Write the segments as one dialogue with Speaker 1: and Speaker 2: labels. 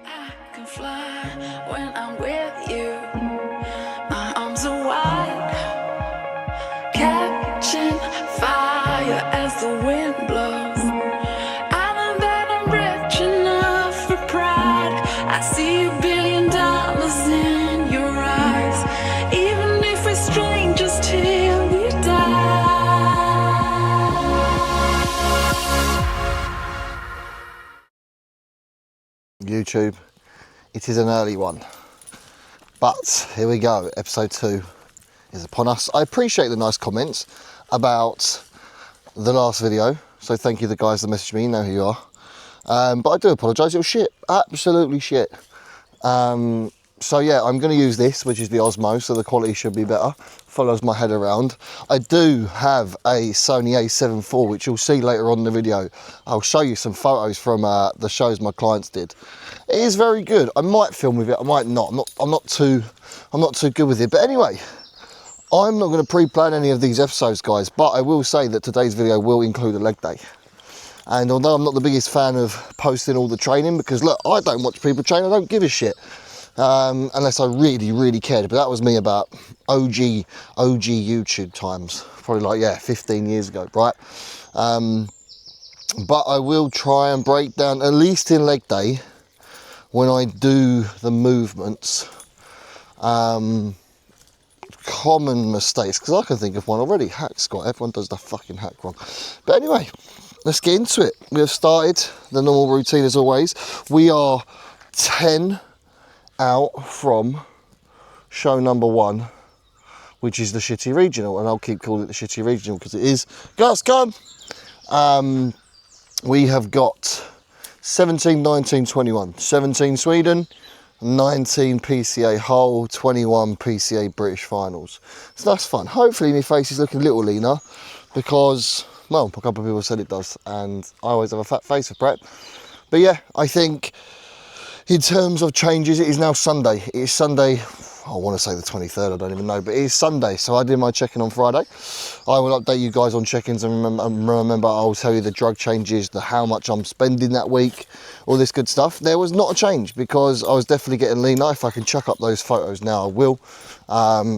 Speaker 1: I can fly when I'm with you. My arms are wide, catching fire as the wind blows. I know that I'm rich enough for pride. I see $1 billion in your eyes, even if we're strangers till we die.
Speaker 2: YouTube, it is an early one, but here we go. Episode 2 is upon us. I appreciate the nice comments about the last video, so thank you the guys that messaged me, you know who you are, but I do apologise. It was shit, absolutely shit. So yeah, I'm going to use this, which is the Osmo, so the quality should be better. Follows my head around. I do have a Sony a7 IV, which you'll see later on in the video. I'll show you some photos from the shows my clients did. It is very good. I might film with it, I might not. I'm not too good with it. But anyway, I'm not going to pre-plan any of these episodes, guys. But I will say that today's video will include a leg day. And although I'm not the biggest fan of posting all the training, because look, I don't watch people train. I don't give a shit. Unless I really cared, but that was me about OG YouTube times, probably like, yeah, 15 years ago, right? But I will try and break down, at least in leg day, when I do the movements, common mistakes, because I can think of one already. Hack squat, everyone does the fucking hack wrong. But anyway, let's get into it. We have started the normal routine as always. We are 10 out from show number 1, which is the shitty regional, and I'll keep calling it the shitty regional because it is. Gus, come! We have got 17, 19, 21. 17 Sweden, 19 PCA Hull, 21 PCA British finals. So that's fun. Hopefully my face is looking a little leaner because, well, a couple of people said it does, and I always have a fat face for prep. But yeah, I think in terms of changes, it is now Sunday. It is Sunday, I want to say the 23rd, I don't even know, but it is Sunday, so I did my check-in on Friday. I will update you guys on check-ins, and remember I'll tell you the drug changes, the how much I'm spending that week, all this good stuff. There was not a change because I was definitely getting leaner. If I can chuck up those photos now, I will.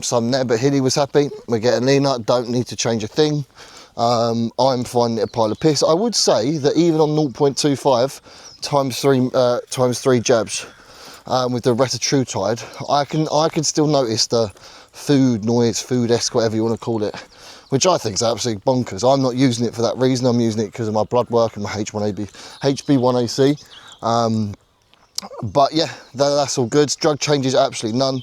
Speaker 2: Some there, but Hilly was happy. We're getting leaner, don't need to change a thing. I'm finding it a pile of piss. I would say that even on 0.25 times 3 jabs with the retatrutide, I can still notice the food noise, food-esque, whatever you want to call it, which I think is absolutely bonkers. I'm not using it for that reason. I'm using it because of my blood work and my HB1AC. But yeah, that's all good. Drug changes, absolutely none.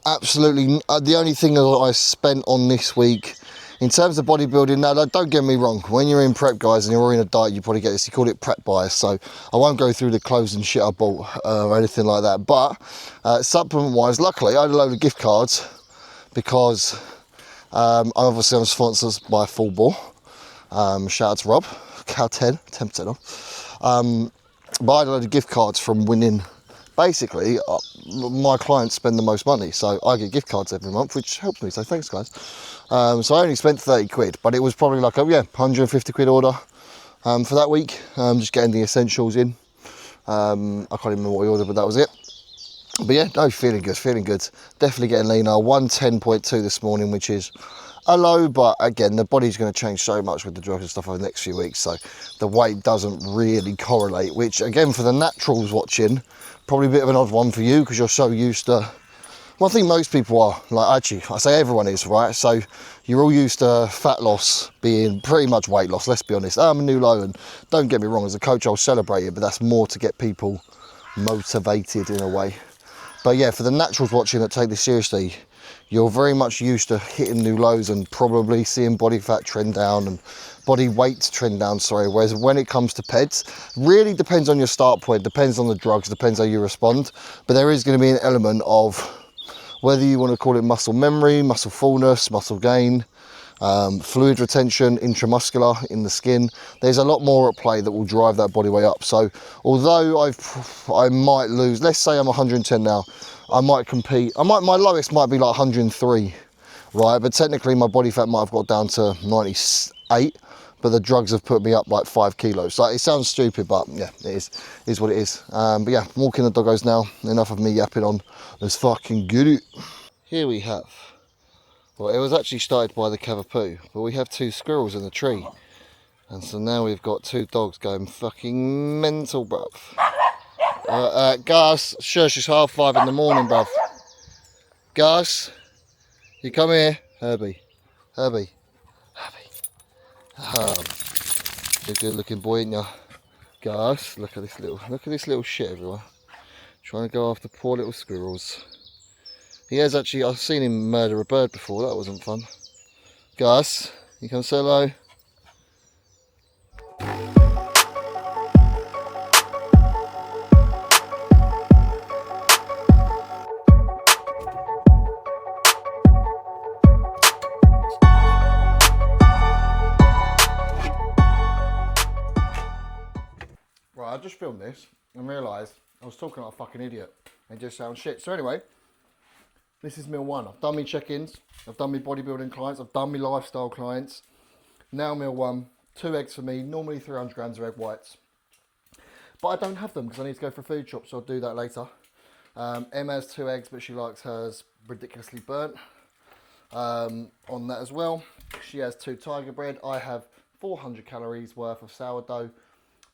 Speaker 2: Absolutely, the only thing that I spent on this week in terms of bodybuilding, now don't get me wrong, when you're in prep, guys, and you're in a diet, you probably get this, you call it prep bias, so I won't go through the clothes and shit I bought or anything like that, but supplement wise, luckily I had a load of gift cards because I'm sponsored by Full Bore. Shout out to Rob, Cow 10% off. But I had a load of gift cards from winning. Basically, my clients spend the most money, so I get gift cards every month, which helps me, so thanks guys. So I only spent 30 quid, but it was probably like a 150 quid order for that week, just getting the essentials in. I can't even remember what I ordered, but that was it. But yeah, no, feeling good. Definitely getting leaner. 110.2 this morning, which is a low, but again, the body's going to change so much with the drugs and stuff over the next few weeks, so the weight doesn't really correlate, which again, for the naturals watching, probably a bit of an odd one for you because you're so used to, well, I think most people are, like, actually, I say everyone is, right? So you're all used to fat loss being pretty much weight loss, let's be honest. I'm a new low, and don't get me wrong, as a coach, I'll celebrate it, but that's more to get people motivated in a way. But yeah, for the naturals watching that take this seriously, you're very much used to hitting new lows and probably seeing body fat trend down and body weight trend down, sorry. Whereas when it comes to PEDs, really depends on your start point, depends on the drugs, depends how you respond. But there is going to be an element of whether you want to call it muscle memory, muscle fullness, muscle gain, fluid retention, intramuscular in the skin. There's a lot more at play that will drive that body weight up. So although I might lose, let's say I'm 110 now, I might compete, my lowest might be like 103, right? But technically my body fat might have got down to 98, but the drugs have put me up like 5 kilos. So it sounds stupid, but yeah, it is what it is. But yeah, I'm walking the doggos now. Enough of me yapping on. Let's fucking get it. Here we have, well, it was actually started by the cavapoo, but we have 2 squirrels in the tree. And so now we've got 2 dogs going fucking mental, bruv. Gus, shush, it's 5:30 in the morning, bruv. Gus, you come here. Herbie. You're a good looking boy, ain't you? Gus, look at this little shit, everyone. Trying to go after poor little squirrels. He has actually, I've seen him murder a bird before, that wasn't fun. Gus, you come say hello. Right, I just filmed this and realised I was talking like a fucking idiot and just sound shit. So anyway, this is meal 1. I've done my check-ins, I've done my bodybuilding clients, I've done my lifestyle clients. Now meal 1, 2 eggs for me, normally 300 grams of egg whites. But I don't have them because I need to go for a food shop, so I'll do that later. Em has 2 eggs, but she likes hers ridiculously burnt on that as well. She has 2 tiger bread. I have 400 calories worth of sourdough.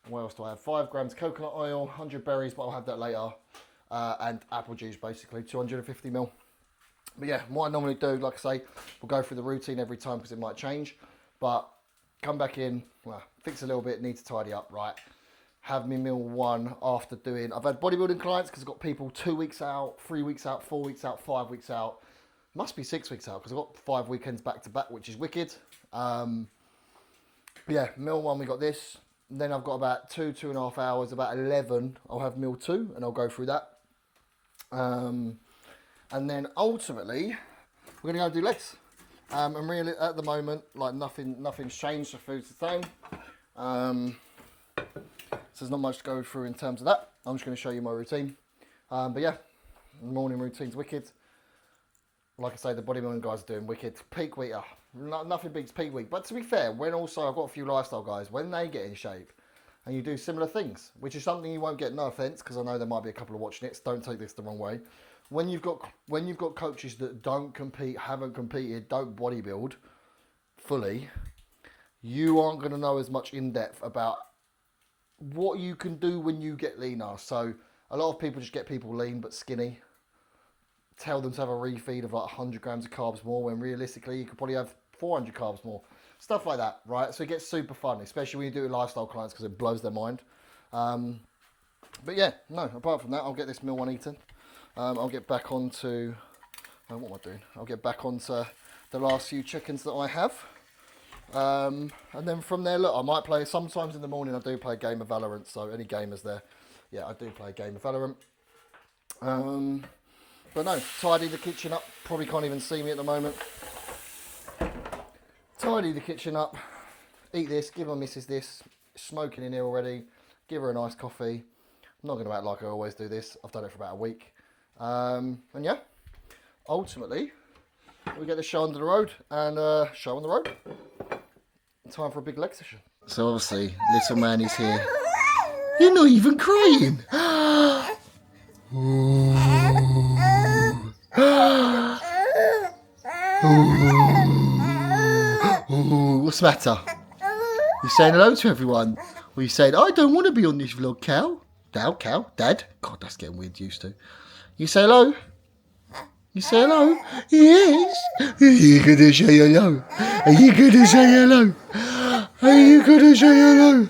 Speaker 2: What else do I have? 5 grams coconut oil, 100 berries, but I'll have that later. And apple juice, basically, 250 ml. But yeah, what I normally do, like I say, we'll go through the routine every time because it might change. But come back in, well, fix a little bit, need to tidy up, right? Have me meal 1 after doing, I've had bodybuilding clients because I've got people 2 weeks out, 3 weeks out, 4 weeks out, 5 weeks out. Must be 6 weeks out because I've got 5 weekends back to back, which is wicked. But yeah, meal 1, we got this. Then I've got about 2.5 hours, about 11, I'll have meal 2 and I'll go through that. And then ultimately, we're gonna go do legs. And really at the moment, like nothing's changed, the food's the same. So there's not much to go through in terms of that. I'm just gonna show you my routine. But yeah, morning routine's wicked. Like I say, the bodybuilding guys are doing wicked. Peak week, nothing beats peak week. But to be fair, when also I've got a few lifestyle guys, when they get in shape and you do similar things, which is something you won't get, no offense, because I know there might be a couple of watching it, so don't take this the wrong way. When you've got coaches that don't compete, haven't competed, don't bodybuild fully, you aren't going to know as much in depth about what you can do when you get leaner. So a lot of people just get people lean but skinny. Tell them to have a refeed of like 100 grams of carbs more, when realistically you could probably have 400 carbs more. Stuff like that, right? So it gets super fun, especially when you do it with lifestyle clients because it blows their mind. But yeah, no, apart from that, I'll get this meal 1 eaten. I'll get back onto, what am I doing? I'll get back onto the last few chickens that I have. And then from there, look, I might play, sometimes in the morning I do play a game of Valorant, so any gamers there, yeah, I do play a game of Valorant. But no, tidy the kitchen up, probably can't even see me at the moment. Tidy the kitchen up, eat this, give my missus this, smoking in here already, give her a nice coffee. I'm not going to act like I always do this, I've done it for about a week. And yeah, ultimately, we get the show on the road, and show on the road. Time for a big leg session. So obviously, little man is here. You're not even crying. What's the matter? You're saying hello to everyone? Or you saying, I don't want to be on this vlog, Cal? Cal? Dad? God, that's getting weird used to. You say hello? You say hello? Yes. Are you going to say hello? Are you going to say hello? Are you going to say hello?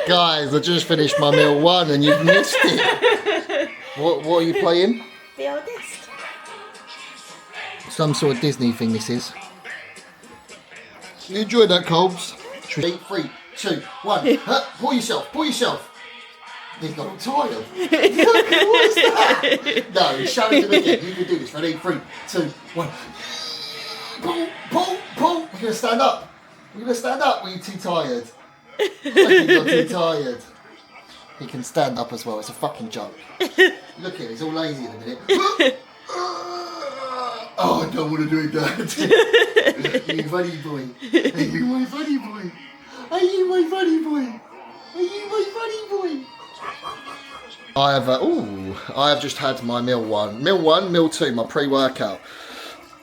Speaker 2: Guys, I just finished my meal 1 and you've missed it. What are you playing?
Speaker 3: The oldest.
Speaker 2: Some sort of Disney thing this is. You enjoyed that, Colbs? 3, 2, 1. Pull yourself. He's not tired. What is that? No, show it to me again. You can do this. Ready? 3, 2, 1. Pull. You're going to stand up. We're you too tired. I think you're too tired. He can stand up as well. It's a fucking joke. Look at him, he's all lazy in a minute. Oh, I don't want to do it, Dad. You funny boy. Are you my funny boy? Are you my funny boy? Are you my funny boy? I have just had my meal one, meal two, my pre-workout.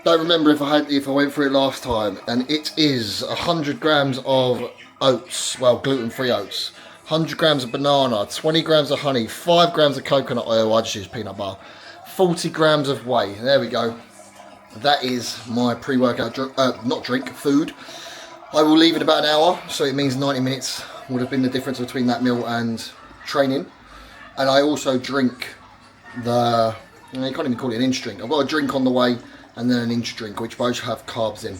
Speaker 2: Don't remember if I went through it last time, and it is 100 grams of oats, well, gluten-free oats, 100 grams of banana, 20 grams of honey, 5 grams of coconut oil, I just use peanut butter, 40 grams of whey. There we go. That is my pre-workout, food. I will leave it about an hour, so it means 90 minutes would have been the difference between that meal and training. And I also drink you can't even call it an inch drink. I've got a drink on the way and then an inch drink, which both have carbs in.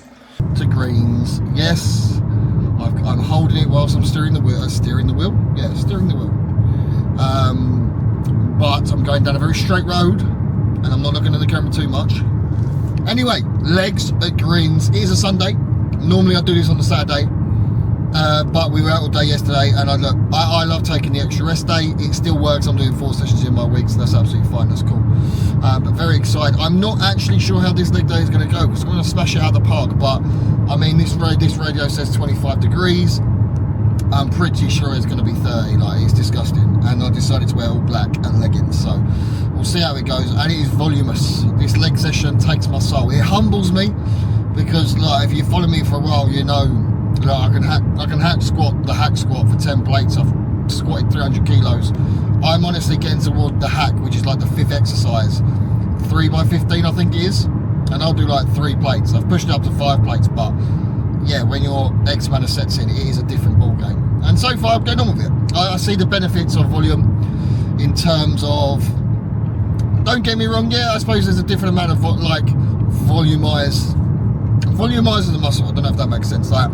Speaker 2: To greens, yes. I'm holding it whilst I'm steering the wheel. Steering the wheel? Yeah, steering the wheel. But I'm going down a very straight road and I'm not looking at the camera too much. Anyway, legs at greens. It is a Sunday. Normally I do this on a Saturday. But we were out all day yesterday, and I love taking the extra rest day. It still works. I'm doing 4 sessions in my week, so that's absolutely fine. That's cool. But very excited. I'm not actually sure how this leg day is going to go, because I'm going to smash it out of the park. But I mean, this radio says 25 degrees. I'm pretty sure it's going to be 30. Like, it's disgusting. And I decided to wear all black and leggings. So we'll see how it goes. And it is voluminous. This leg session takes my soul. It humbles me, because like, if you follow me for a while, you know. I can hack squat the hack squat for 10 plates. I've squatted 300 kilos. I'm honestly getting toward the hack, which is like the 5th exercise, 3 by 15 I think it is, and I'll do like 3 plates. I've pushed it up to 5 plates, but yeah, when your X amount of sets in, it is a different ball game. And so far I'm going on with it. I see the benefits of volume in terms of, don't get me wrong, yeah, I suppose there's a different amount of volumize the muscle. I don't know if that makes sense. Like,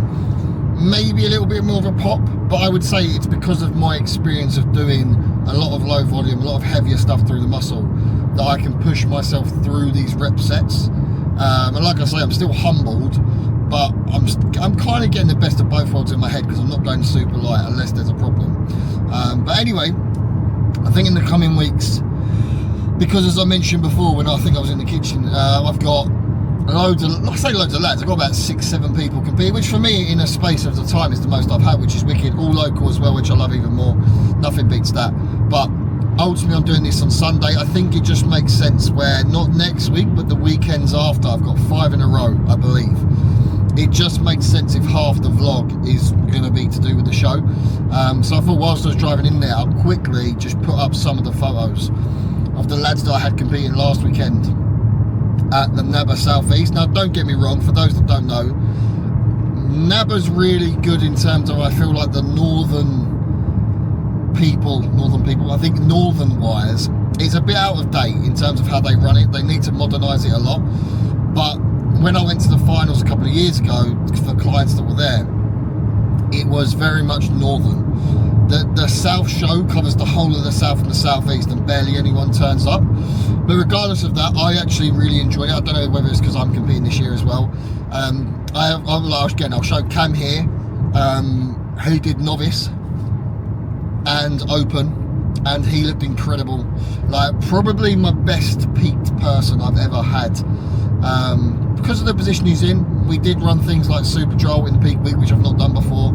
Speaker 2: maybe a little bit more of a pop, but I would say it's because of my experience of doing a lot of low volume, a lot of heavier stuff through the muscle, that I can push myself through these rep sets. And like I say, I'm still humbled, but I'm kind of getting the best of both worlds in my head, because I'm not going super light unless there's a problem. But anyway, I think in the coming weeks, because as I mentioned before when I think I was in the kitchen, I've got loads of lads, I've got about 6-7 people compete, which for me in a space of the time is the most I've had, which is wicked. All local as well, which I love even more. Nothing beats that. But ultimately I'm doing this on Sunday. I think it just makes sense where, not next week, but the weekends after, I've got 5 in a row, I believe. It just makes sense if half the vlog is going to be to do with the show. So I thought whilst I was driving in there, I'll quickly just put up some of the photos of the lads that I had competing last weekend at the NABA Southeast. Now, don't get me wrong, for those that don't know, NABA's really good in terms of, I feel like the northern people, I think northern wise, it's a bit out of date in terms of how they run it. They need to modernise it a lot. But when I went to the finals a couple of years ago, for clients that were there, it was very much northern. The South show covers the whole of the South and the Southeast, and barely anyone turns up. But regardless of that, I actually really enjoyed it. I don't know whether it's because I'm competing this year as well. I'll show Cam here. He did novice and open, and he looked incredible. Like, probably my best peaked person I've ever had. Because of the position he's in, we did run things like Super Joel in the peak week, which I've not done before.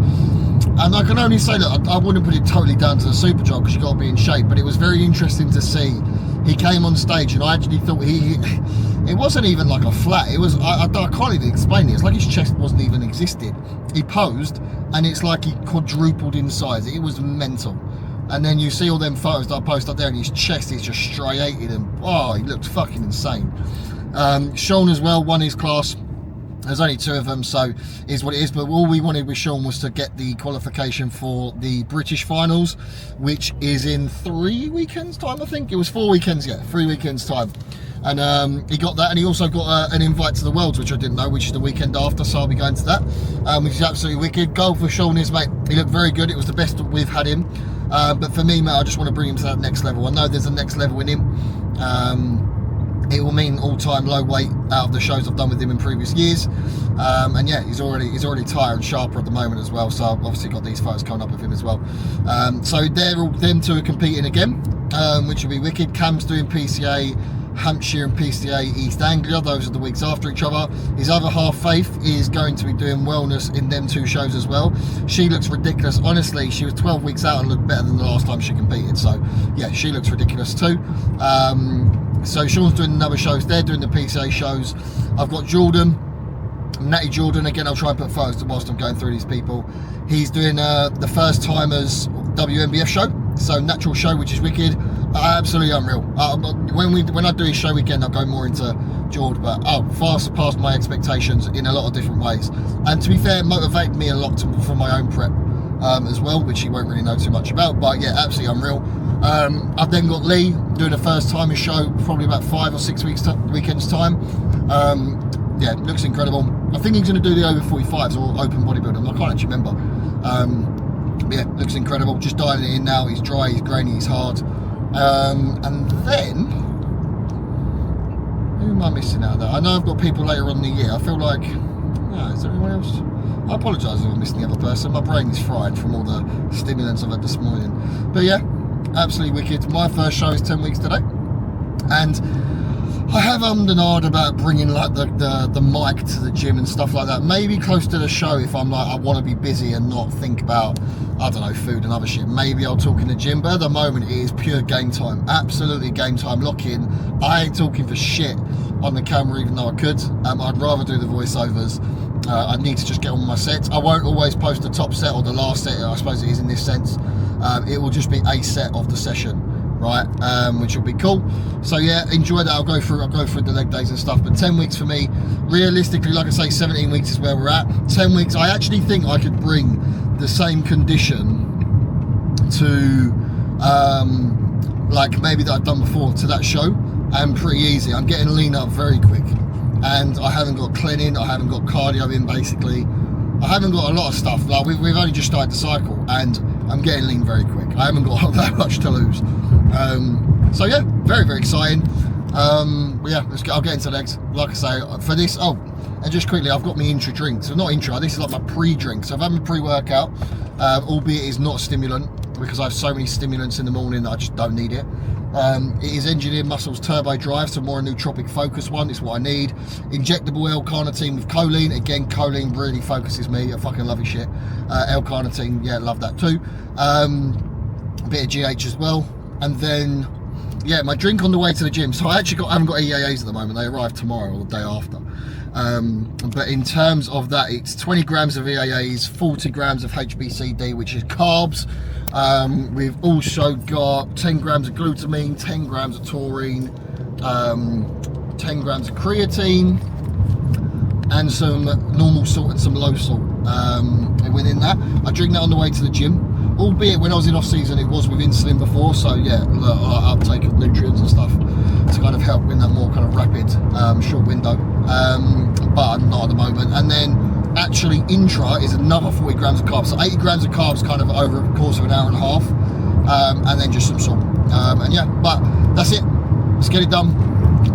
Speaker 2: And I can only say that I wouldn't put it totally down to the Super Joel, because you've got to be in shape, but it was very interesting to see. He came on stage and I actually thought it wasn't even like a flat, it was, I can't even explain it. It's like his chest wasn't even existed. He posed and it's like he quadrupled in size. It was mental. And then you see all them photos that I post up there, and his chest is just striated, and oh, he looked fucking insane. Sean as well won his class. There's only 2 of them, so is what it is. But all we wanted with Sean was to get the qualification for the British finals, which is in 3 weekends time, I think. It was 4 weekends, yeah, 3 weekends time. And he got that, and he also got an invite to the Worlds, which I didn't know, which is the weekend after, so I'll be going to that, which is absolutely wicked. Goal for Sean is, mate, he looked very good. It was the best that we've had him. But for me, mate, I just want to bring him to that next level. I know there's a next level in him. it will mean all-time low weight out of the shows I've done with him in previous years. And yeah, he's already tighter and sharper at the moment as well. So I've obviously got these photos coming up of him as well. So them two are competing again, which will be wicked. Cam's doing PCA Hampshire and PCA East Anglia. Those are the weeks after each other. His other half, Faith, is going to be doing wellness in them two shows as well. She looks ridiculous. Honestly, she was 12 weeks out and looked better than the last time she competed. So yeah, she looks ridiculous too. So Sean's doing another shows. They're doing the PCA shows. I've got Jordan, Natty Jordan. Again, I'll try and put photos whilst I'm going through these people. He's doing the first timers WNBF show. So natural show, which is wicked. Absolutely unreal. When I do his show weekend, I'll go more into Jordan, but far surpassed my expectations in a lot of different ways. And to be fair, it motivated me a lot for my own prep as well, which he won't really know too much about. But yeah, absolutely unreal. I've then got Lee doing a first timer show, probably about 5 or 6 weekends time. Yeah, looks incredible. I think he's going to do the over 45s or open bodybuilding. I can't actually remember. Yeah, looks incredible. Just dialing it in now. He's dry, he's grainy, he's hard. And then, who am I missing out there? I know I've got people later on in the year. I feel like, is there anyone else? I apologise if I'm missing the other person. My brain is fried from all the stimulants I've had this morning. But yeah, absolutely wicked. My first show is 10 weeks today. And I have ummed and ahed about bringing like the mic to the gym and stuff like that. Maybe close to the show if I'm like, I want to be busy and not think about, I don't know, food and other shit. Maybe I'll talk in the gym, but at the moment it is pure game time. Absolutely game time. Lock in. I ain't talking for shit on the camera, even though I could. I'd rather do the voiceovers. I need to just get on my sets. I won't always post the top set or the last set, I suppose it is in this sense. It will just be a set of the session, right? Which will be cool. So yeah, enjoy that. I'll go through the leg days and stuff. But 10 weeks for me, realistically, like I say, 17 weeks is where we're at. 10 weeks, I actually think I could bring the same condition to like maybe that I've done before to that show, and pretty easy. I'm getting lean up very quick, and I haven't got cleaning, I haven't got cardio in basically. I haven't got a lot of stuff. Like we've only just started to cycle, and I'm getting lean very quick. I haven't got that much to lose. So yeah, very, very exciting. Yeah, I'll get into legs. Like I say, for this, and just quickly, I've got my intro drink. So not intro, this is like my pre-drink. So I've had my pre-workout, albeit it's not a stimulant, because I have so many stimulants in the morning that I just don't need it. It is Engineered Muscles Turbo Drive, so more a nootropic focus one. It's what I need. Injectable L-carnitine with choline. Again, choline really focuses me. I fucking love his shit. L-carnitine, yeah, love that too. A bit of GH as well. And then, yeah, my drink on the way to the gym. So I actually haven't got EAAs at the moment. They arrive tomorrow or the day after. But in terms of that, it's 20 grams of EAAs, 40 grams of HBCD, which is carbs. We've also got 10 grams of glutamine, 10 grams of taurine, 10 grams of creatine, and some normal salt and some low salt. And within that, I drink that on the way to the gym. Albeit when I was in off season, it was with insulin before, so yeah, uptake of nutrients and stuff to kind of help in that more kind of rapid, short window. But not at the moment. And then actually intra is another 40 grams of carbs, so 80 grams of carbs kind of over the course of an hour and a half, and then just some salt. And yeah, but that's it. Let's get it done.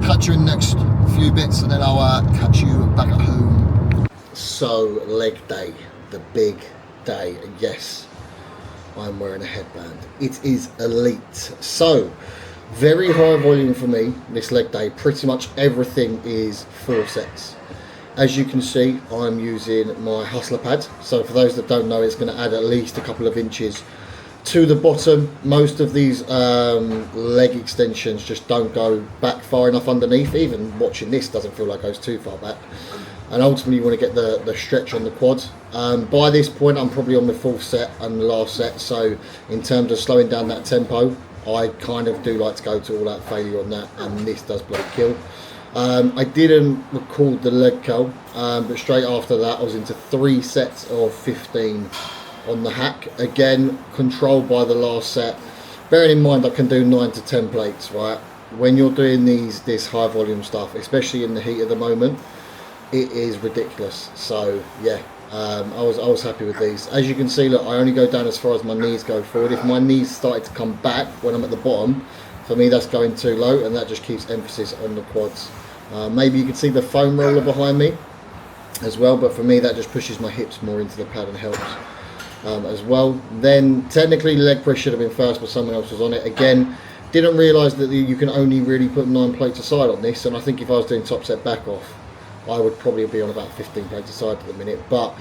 Speaker 2: Catch you in the next few bits, and then I'll catch you back at home. So leg day, the big day. Yes, I'm wearing a headband. It is elite. So very high volume for me this leg day. Pretty much everything is 4 sets. As you can see, I'm using my hustler pad. So for those that don't know, it's going to add at least a couple of inches to the bottom. Most of these leg extensions just don't go back far enough underneath. Even watching this doesn't feel like it goes too far back. And ultimately you want to get the stretch on the quads. By this point I'm probably on the 4th set and the last set, so in terms of slowing down that tempo, I kind of do like to go to all out failure on that, and this does bloody kill. I didn't record the leg curl, but straight after that I was into 3 sets of 15 on the hack. Again, controlled by the last set. Bearing in mind I can do 9 to 10 plates, right? When you're doing this high volume stuff, especially in the heat of the moment, it is ridiculous. So yeah, I was happy with these. As you can see, look, I only go down as far as my knees go forward. If my knees started to come back when I'm at the bottom, For me, that's going too low, and that just keeps emphasis on the quads. Maybe you can see the foam roller behind me as well, but for me that just pushes my hips more into the pad and helps as well. Then technically leg press should have been first, but someone else was on it. Again, didn't realise that you can only really put 9 plates aside on this, and I think if I was doing top set back off, I would probably be on about 15 plates aside at the minute. But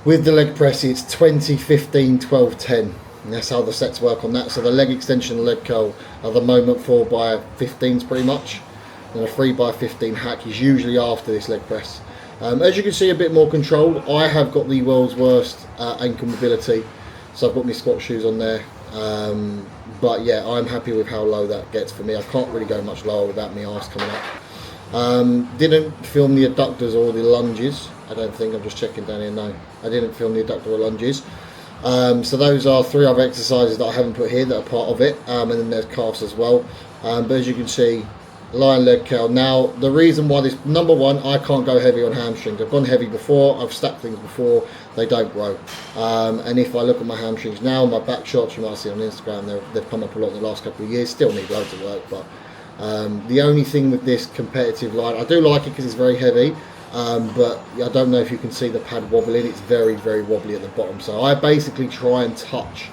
Speaker 2: with the leg press, it's 20, 15, 12, 10. And that's how the sets work on that. So the leg extension and leg curl are the moment 4x15s pretty much. And a 3x15 hack is usually after this leg press. As you can see, a bit more controlled. I have got the world's worst ankle mobility, so I've got my squat shoes on there. But yeah, I'm happy with how low that gets for me. I can't really go much lower without my arse coming up. Didn't film the adductors or the lunges. I don't think. I'm just checking down here. No, I didn't film the adductor or lunges. So those are 3 other exercises that I haven't put here that are part of it, and then there's calves as well. But as you can see, lying leg curl. Now the reason why this, number one, I can't go heavy on hamstrings. I've gone heavy before, I've stacked things before, they don't grow. And if I look at my hamstrings now, my back shots you might see on Instagram, they've come up a lot in the last couple of years. Still need loads of work, but the only thing with this competitive line, I do like it because it's very heavy. But I don't know if you can see the pad wobbling. It's very, very wobbly at the bottom. So I basically try and touch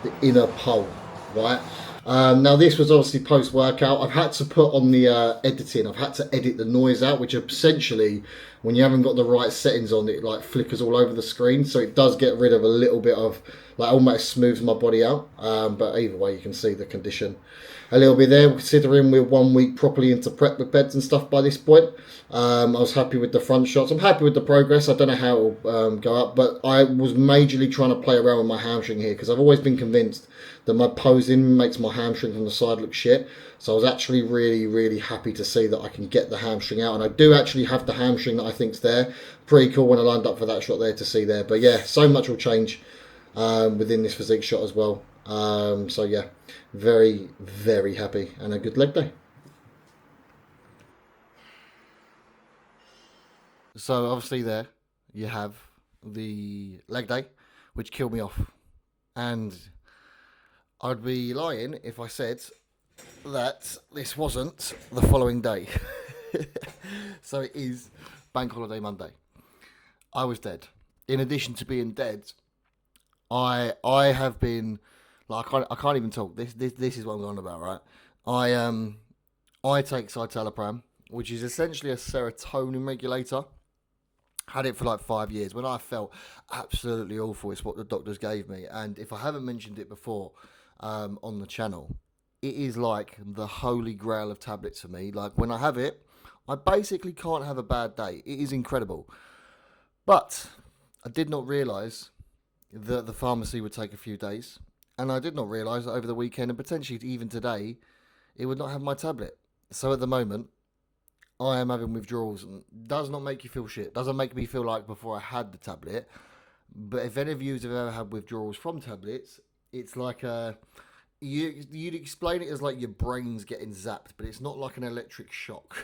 Speaker 2: the inner pole, right? Now this was obviously post-workout. I've had to put on the editing. I've had to edit the noise out, which essentially, when you haven't got the right settings on, it like flickers all over the screen. So it does get rid of a little bit of, like, almost smooths my body out. But either way, you can see the condition a little bit there, considering we're 1 week properly into prep with beds and stuff by this point. I was happy with the front shots. I'm happy with the progress. I don't know how it'll go up, but I was majorly trying to play around with my hamstring here because I've always been convinced that my posing makes my hamstring from the side look shit. So I was actually really, really happy to see that I can get the hamstring out, and I do actually have the hamstring that I think's there. Pretty cool when I lined up for that shot there to see there. But yeah, so much will change within this physique shot as well. So yeah, very, very happy, and a good leg day. So obviously there you have the leg day, which killed me off. And I'd be lying if I said that this wasn't the following day. So it is Bank Holiday Monday. I was dead. In addition to being dead, I have been, like, I can't even talk. This is what I'm on about, right? I take citalopram, which is essentially a serotonin regulator. Had it for like 5 years. When I felt absolutely awful, it's what the doctors gave me. And if I haven't mentioned it before on the channel, it is like the holy grail of tablets for me. Like, when I have it, I basically can't have a bad day. It is incredible. But I did not realise that the pharmacy would take a few days. And I did not realise that over the weekend, and potentially even today, it would not have my tablet. So at the moment, I am having withdrawals, and does not make you feel shit. Doesn't make me feel like before I had the tablet. But if any of you have ever had withdrawals from tablets, it's like you'd explain it as like your brain's getting zapped, but it's not like an electric shock.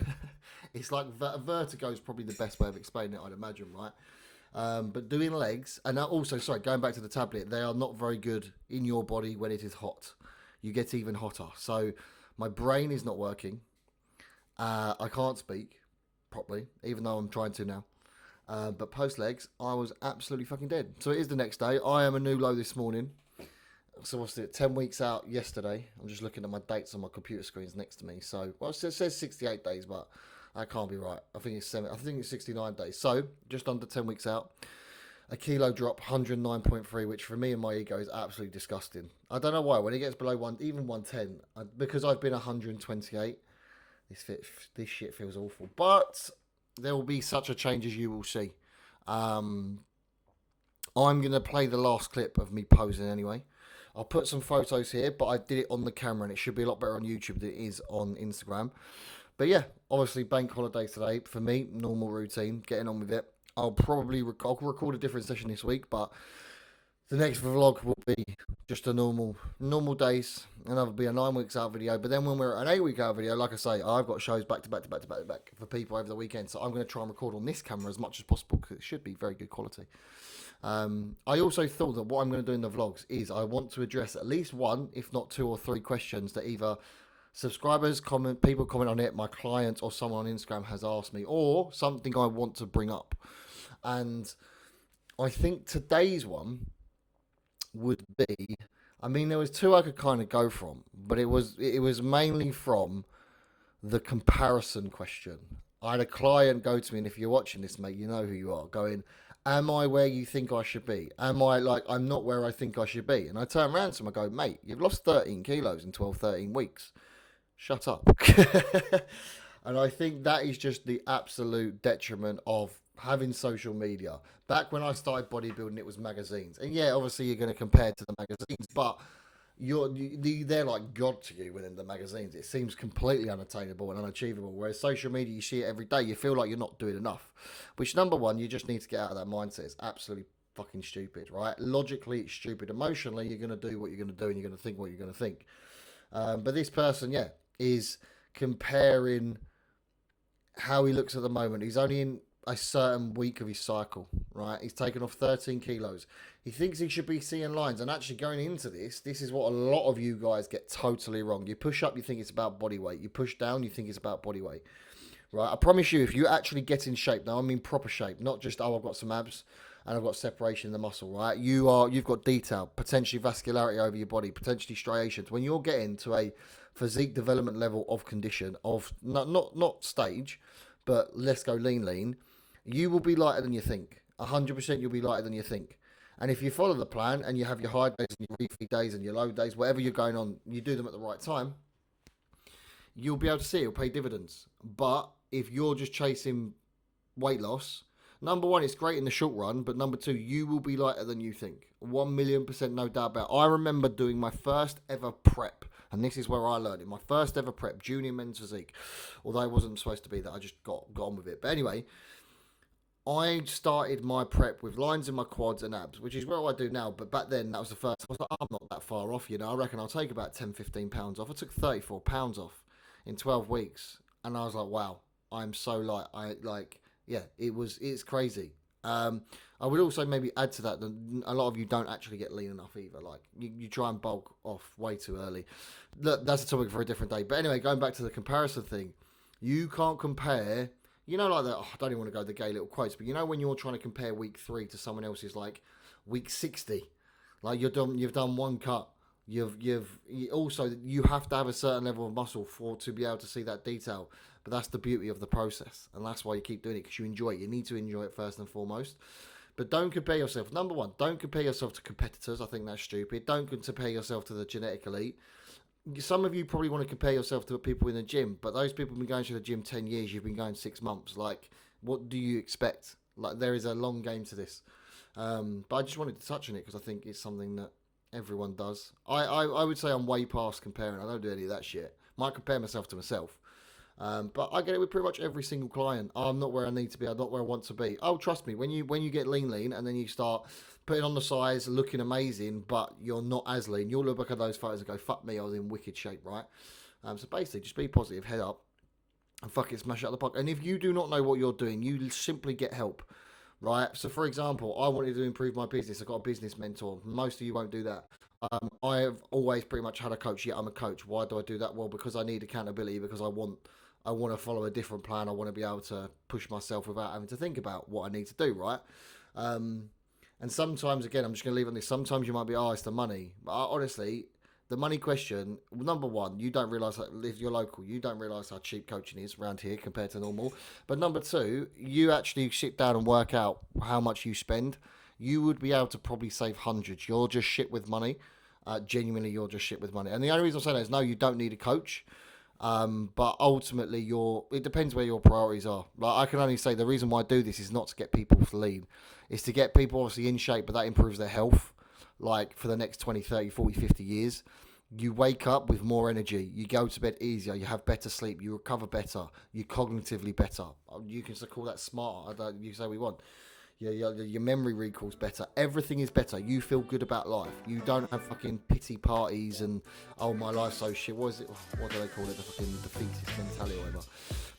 Speaker 2: It's like vertigo is probably the best way of explaining it, I'd imagine, right? But doing legs, and also, sorry, going back to the tablet, they are not very good in your body when it is hot. You get even hotter. So my brain is not working. I can't speak properly, even though I'm trying to now. But post legs, I was absolutely fucking dead. So it is the next day. I am a new low this morning. So what's it? 10 weeks out yesterday. I'm just looking at my dates on my computer screens next to me. So, well, it says 68 days, but that can't be right. I think it's 69 days. So just under 10 weeks out. A kilo drop, 109.3, which for me and my ego is absolutely disgusting. I don't know why. When it gets below even 110, because I've been 128. This shit feels awful, but there will be such a change as you will see. I'm going to play the last clip of me posing anyway. I'll put some photos here, but I did it on the camera, and it should be a lot better on YouTube than it is on Instagram. But yeah, obviously bank holiday today. For me, normal routine, getting on with it. I'll probably record a different session this week, but the next vlog will be just a normal days, and that'll be a 9 weeks out video. But then when we're at an 8 week out video, like I say, I've got shows back to back for people over the weekend. So I'm going to try and record on this camera as much as possible because it should be very good quality. I also thought that what I'm going to do in the vlogs is I want to address at least one, if not 2 or 3 questions that either subscribers comment, people comment on it, my clients or someone on Instagram has asked me, or something I want to bring up. And I think today's one would be, I mean, there was two I could kind of go from, but it was mainly from the comparison question. I had a client go to me, and if you're watching this, mate, you know who you are, going, am I where you think I should be? Am I like, I'm not where I think I should be? And I turn around to him, I go, mate, you've lost 13 kilos in 12, 13 weeks. Shut up. And I think that is just the absolute detriment of having social media. Back when I started bodybuilding, it was magazines. And yeah, obviously you're going to compare to the magazines, but they're like God to you within the magazines. It seems completely unattainable and unachievable. Whereas social media, you see it every day, you feel like you're not doing enough. Which, number one, you just need to get out of that mindset. It's absolutely fucking stupid, right? Logically, it's stupid. Emotionally, you're going to do what you're going to do and you're going to think what you're going to think. But this person, yeah, is comparing how he looks at the moment. He's only in a certain week of his cycle, right? He's taken off 13 kilos. He thinks he should be seeing lines. And actually going into this is what a lot of you guys get totally wrong. You push up, you think it's about body weight. You push down, you think it's about body weight, right? I promise you, if you actually get in shape, now I mean proper shape, not just, oh, I've got some abs and I've got separation in the muscle, right? You've got detail, potentially vascularity over your body, potentially striations. When you're getting to a physique development level of condition, of not stage, but let's go lean, you will be lighter than you think. 100% you'll be lighter than you think. And if you follow the plan and you have your high days and your refeed days and your low days, whatever you're going on, you do them at the right time, you'll be able to see it'll pay dividends. But if you're just chasing weight loss, number one, it's great in the short run, but number two, you will be lighter than you think. 1,000,000% no doubt about it. I remember doing my first ever prep, and this is where I learned it. My first ever prep, junior men's physique. Although I wasn't supposed to be that, I just got on with it. But anyway, I started my prep with lines in my quads and abs, which is what I do now. But back then, that was the first. I was like, oh, I'm not that far off, you know. I reckon I'll take about 10, 15 pounds off. I took 34 pounds off in 12 weeks. And I was like, wow, I'm so light. It's crazy. I would also maybe add to that a lot of you don't actually get lean enough either. Like, you try and bulk off way too early. Look, that's a topic for a different day. But anyway, going back to the comparison thing, you can't compare. You know, like that. Oh, I don't even want to go the gay little quotes, but you know when you're trying to compare week 3 to someone else's like week 60, like you've done one cut. You have to have a certain level of muscle to be able to see that detail. But that's the beauty of the process, and that's why you keep doing it, because you enjoy it. You need to enjoy it first and foremost. But don't compare yourself. Number one, don't compare yourself to competitors. I think that's stupid. Don't compare yourself to the genetic elite. Some of you probably want to compare yourself to people in the gym, but those people have been going to the gym 10 years, you've been going 6 months. Like, what do you expect? Like, there is a long game to this. But I just wanted to touch on it because I think it's something that everyone does. I would say I'm way past comparing. I don't do any of that shit. Might compare myself to myself. But I get it with pretty much every single client. I'm not where I need to be. I'm not where I want to be. Oh, trust me, when you get lean, and then you start putting on the size, looking amazing, but you're not as lean, you'll look back at those photos and go, fuck me, I was in wicked shape, right? So basically, just be positive, head up, and fucking smash it out of the park. And if you do not know what you're doing, you simply get help, right? So for example, I wanted to improve my business. I got a business mentor. Most of you won't do that. I have always pretty much had a coach. Yeah, I'm a coach. Why do I do that? Well, because I need accountability, because I want to follow a different plan. I want to be able to push myself without having to think about what I need to do, right? And sometimes, again, I'm just going to leave on this. Sometimes you might be, oh, it's the money. But honestly, the money question, number one, you don't realise that if you're local, you don't realise how cheap coaching is around here compared to normal. But number two, you actually sit down and work out how much you spend. You would be able to probably save hundreds. You're just shit with money. Genuinely, you're just shit with money. And the only reason I'm saying that is, no, you don't need a coach. But ultimately, it depends where your priorities are. Like, I can only say the reason why I do this is not to get people to lean. It's to get people obviously in shape, but that improves their health. Like, for the next 20, 30, 40, 50 years. You wake up with more energy. You go to bed easier. You have better sleep. You recover better. You're cognitively better. You can call that smart. You say we want. Your memory recall's better. Everything is better. You feel good about life. You don't have fucking pity parties and, oh, my life's so shit. What is it? What do they call it? The fucking defeatist mentality or whatever.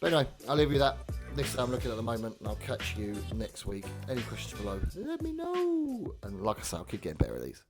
Speaker 2: But anyway, I'll leave you that. This is how I'm looking at the moment, and I'll catch you next week. Any questions below, let me know. And like I say, I'll keep getting better at these.